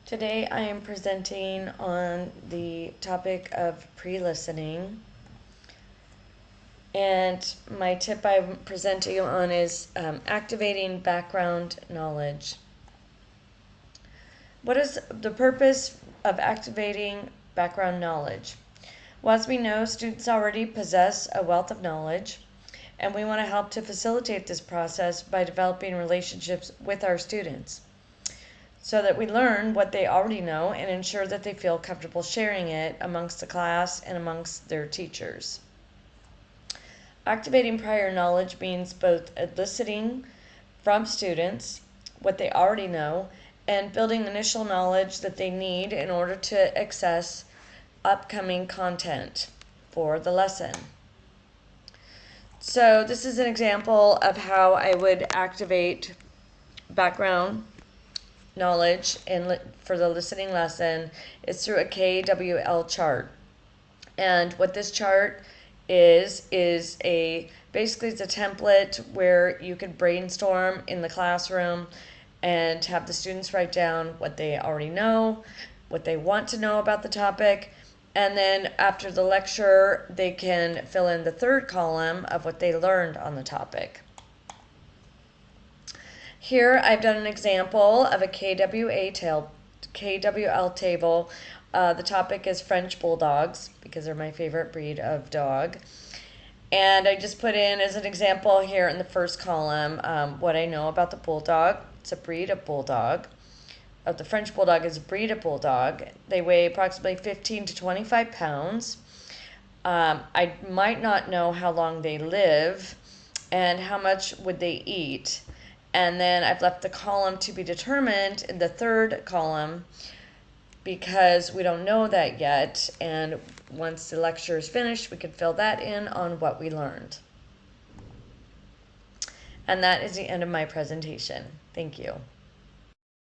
Today I am presenting on the topic of pre-listening. And my tip I'm presenting on is activating background knowledge. What is the purpose of activating background knowledge? Well, as we know, students already possess a wealth of knowledge, and we want to help to facilitate this process by developing relationships with our students, so that we learn what they already know and ensure that they feel comfortable sharing it amongst the class and amongst their teachers. Activating prior knowledge means both eliciting from students what they already know and building initial knowledge that they need in order to access upcoming content for the lesson. So this is an example of how I would activate background knowledge for the listening lesson is through a KWL chart. And what this chart is basically it's a template where you could brainstorm in the classroom and have the students write down what they already know, what they want to know about the topic, and then after the lecture they can fill in the third column of what they learned on the topic. Here I've done an example of a KWL table. The topic is French Bulldogs because they're my favorite breed of dog. And I just put in as an example here in the first column what I know about the Bulldog. It's a breed of Bulldog. The French Bulldog is a breed of Bulldog. They weigh approximately 15 to 25 pounds. I might not know how long they live and how much would they eat. And then I've left the column to be determined in the third column because we don't know that yet. And once the lecture is finished, we can fill that in on what we learned. And that is the end of my presentation. Thank you.